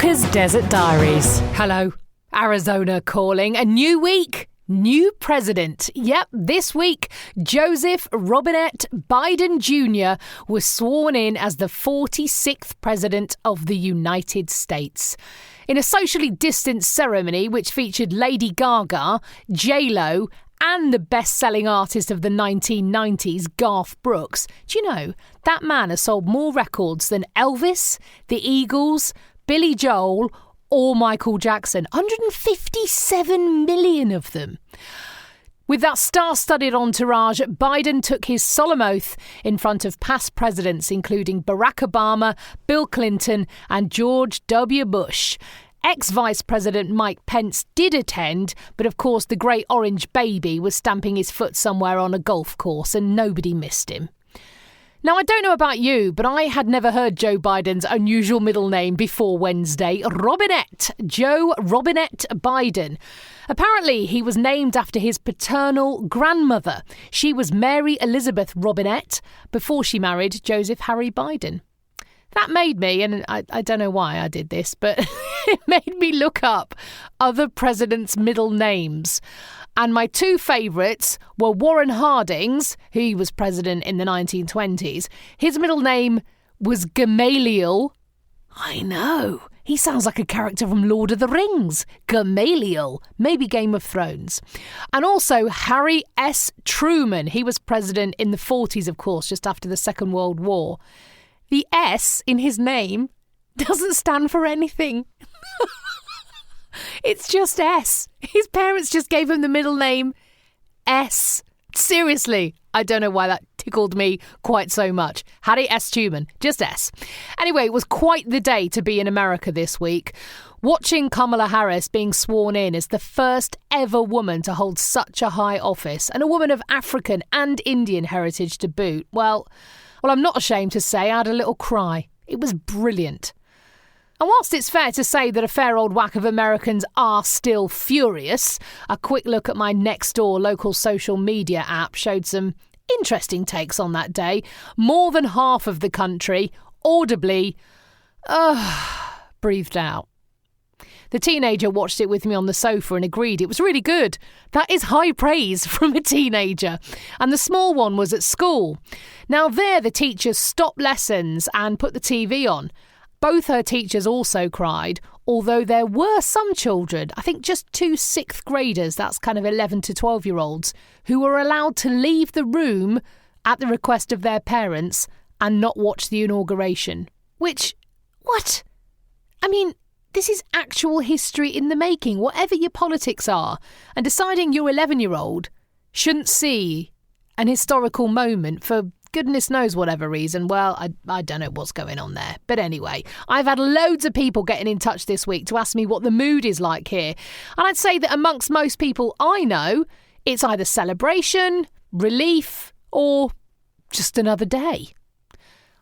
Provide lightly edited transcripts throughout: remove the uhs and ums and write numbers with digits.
America's Desert Diaries. Hello, Arizona calling. A new week, new president. Yep, this week, Joseph Robinette Biden Jr. was sworn in as the 46th president of the United States. In a socially distanced ceremony which featured Lady Gaga, J-Lo, and the best-selling artist of the 1990s, Garth Brooks. Do you know, that man has sold more records than Elvis, the Eagles, Billy Joel, or Michael Jackson. 157 million of them. With that star-studded entourage, Biden took his solemn oath in front of past presidents, including Barack Obama, Bill Clinton, and George W. Bush. Ex-Vice President Mike Pence did attend, but of course the great orange baby was stamping his foot somewhere on a golf course and nobody missed him. Now, I don't know about you, but I had never heard Joe Biden's unusual middle name before Wednesday. Robinette. Joe Robinette Biden. Apparently, he was named after his paternal grandmother. She was Mary Elizabeth Robinette before she married Joseph Harry Biden. That made me, and I don't know why I did this, but it made me look up other presidents' middle names. And my two favourites were Warren Harding's, who was president in the 1920s. His middle name was Gamaliel. I know, he sounds like a character from Lord of the Rings. Gamaliel, maybe Game of Thrones. And also Harry S. Truman. He was president in the 40s, of course, just after the Second World War. The S in his name doesn't stand for anything. It's just S. His parents just gave him the middle name S. Seriously, I don't know why that tickled me quite so much. Harry S. Truman, just S. Anyway, it was quite the day to be in America this week. Watching Kamala Harris being sworn in as the first ever woman to hold such a high office, and a woman of African and Indian heritage to boot, well, I'm not ashamed to say I had a little cry. It was brilliant. And whilst it's fair to say that a fair old whack of Americans are still furious, a quick look at my Nextdoor local social media app showed some interesting takes on that day. More than half of the country audibly breathed out. The teenager watched it with me on the sofa and agreed it was really good. That is high praise from a teenager. And the small one was at school. Now there the teachers stopped lessons and put the TV on. Both her teachers also cried, although there were some children, I think just 2 6th graders, that's kind of 11 to 12-year-olds, who were allowed to leave the room at the request of their parents and not watch the inauguration. Which, what? I mean, this is actual history in the making, whatever your politics are. And deciding your 11-year-old shouldn't see an historical moment for goodness knows whatever reason. Well, I don't know what's going on there. But anyway, I've had loads of people getting in touch this week to ask me what the mood is like here. And I'd say that amongst most people I know, it's either celebration, relief, or just another day.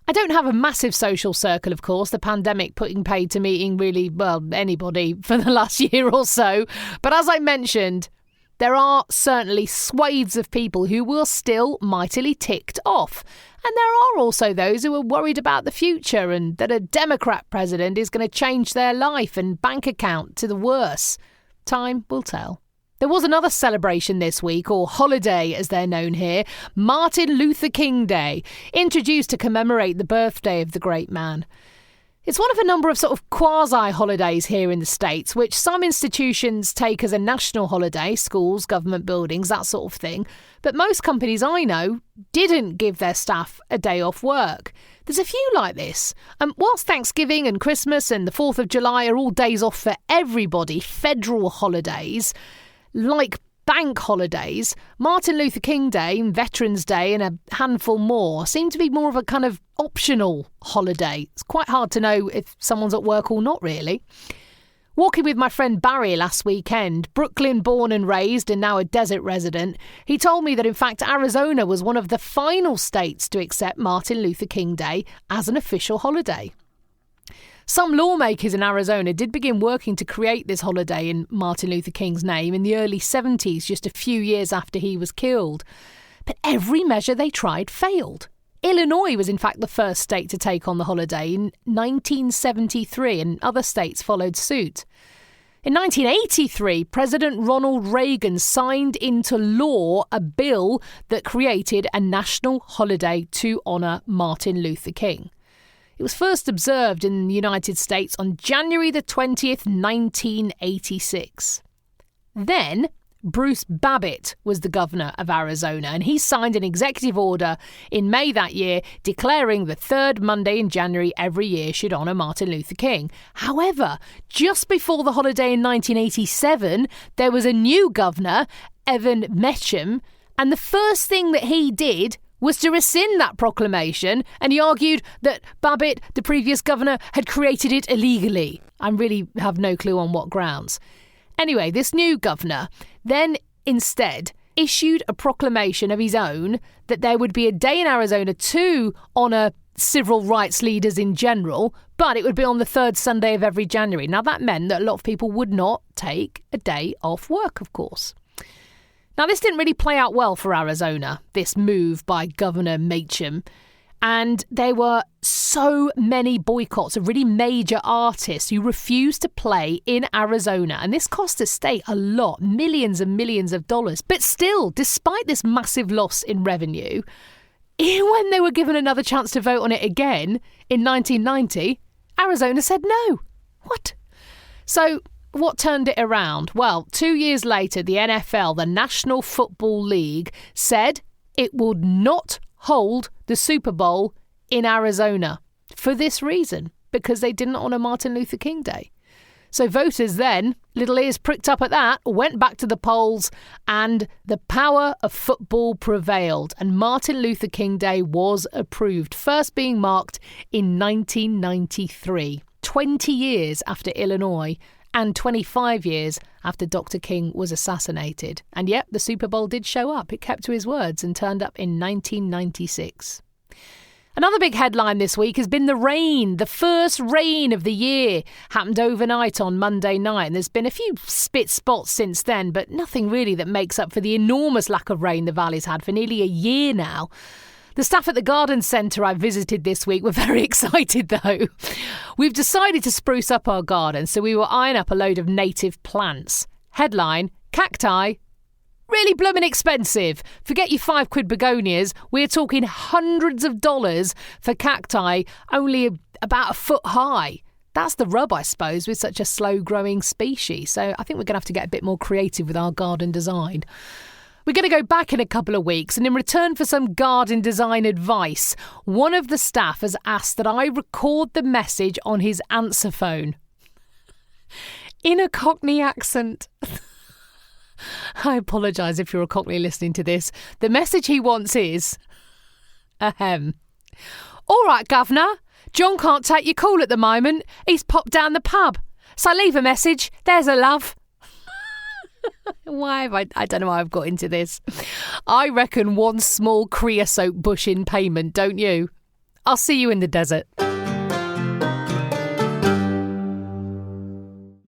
I don't have a massive social circle, of course, the pandemic putting paid to meeting really, anybody for the last year or so. But as I mentioned, there are certainly swathes of people who were still mightily ticked off. And there are also those who are worried about the future and that a Democrat president is going to change their life and bank account to the worse. Time will tell. There was another celebration this week, or holiday as they're known here, Martin Luther King Day, introduced to commemorate the birthday of the great man. It's one of a number of sort of quasi-holidays here in the States, which some institutions take as a national holiday, schools, government buildings, that sort of thing. But most companies I know didn't give their staff a day off work. There's a few like this. Whilst Thanksgiving and Christmas and the 4th of July are all days off for everybody, federal holidays, like bank holidays, Martin Luther King Day, Veterans Day and a handful more seem to be more of a kind of optional holiday. It's quite hard to know if someone's at work or not, really. Walking with my friend Barry last weekend, Brooklyn born and raised and now a desert resident, he told me that in fact Arizona was one of the final states to accept Martin Luther King Day as an official holiday. Some lawmakers in Arizona did begin working to create this holiday in Martin Luther King's name in the early 70s, just a few years after he was killed. But every measure they tried failed. Illinois was in fact the first state to take on the holiday in 1973, and other states followed suit. In 1983, President Ronald Reagan signed into law a bill that created a national holiday to honour Martin Luther King. It was first observed in the United States on January the 20th, 1986. Then, Bruce Babbitt was the governor of Arizona, and he signed an executive order in May that year declaring the third Monday in January every year should honour Martin Luther King. However, just before the holiday in 1987, there was a new governor, Evan Mecham, and the first thing that he did was to rescind that proclamation, and he argued that Babbitt, the previous governor, had created it illegally. I really have no clue on what grounds. Anyway, this new governor then instead issued a proclamation of his own that there would be a day in Arizona to honour civil rights leaders in general, but it would be on the third Sunday of every January. Now, that meant that a lot of people would not take a day off work, of course. Now, this didn't really play out well for Arizona, this move by Governor Mecham. And there were so many boycotts of really major artists who refused to play in Arizona. And this cost the state a lot, millions and millions of dollars. But still, despite this massive loss in revenue, when they were given another chance to vote on it again in 1990, Arizona said no. What? So what turned it around? Well, 2 years later, the NFL, the National Football League, said it would not hold the Super Bowl in Arizona for this reason, because they didn't honour Martin Luther King Day. So voters then, little ears pricked up at that, went back to the polls, and the power of football prevailed, and Martin Luther King Day was approved, first being marked in 1993, 20 years after Illinois and 25 years after Dr. King was assassinated. And yep, the Super Bowl did show up. It kept to his words and turned up in 1996. Another big headline this week has been the rain. The first rain of the year happened overnight on Monday night, and there's been a few spit spots since then, but nothing really that makes up for the enormous lack of rain the valley's had for nearly a year now. The staff at the garden centre I visited this week were very excited, though. We've decided to spruce up our garden, so we will iron up a load of native plants. Headline, cacti, really blooming expensive. Forget your £5 begonias. We're talking hundreds of dollars for cacti, only about a foot high. That's the rub, I suppose, with such a slow-growing species. So I think we're going to have to get a bit more creative with our garden design. We're going to go back in a couple of weeks, and in return for some garden design advice, one of the staff has asked that I record the message on his answer phone in a Cockney accent. I apologise if you're a Cockney listening to this. The message he wants is, ahem. All right, Governor, John can't take your call at the moment. He's popped down the pub. So leave a message. There's a love. Why have I don't know why I've got into this. I reckon one small creosote bush in payment, don't you? I'll see you in the desert.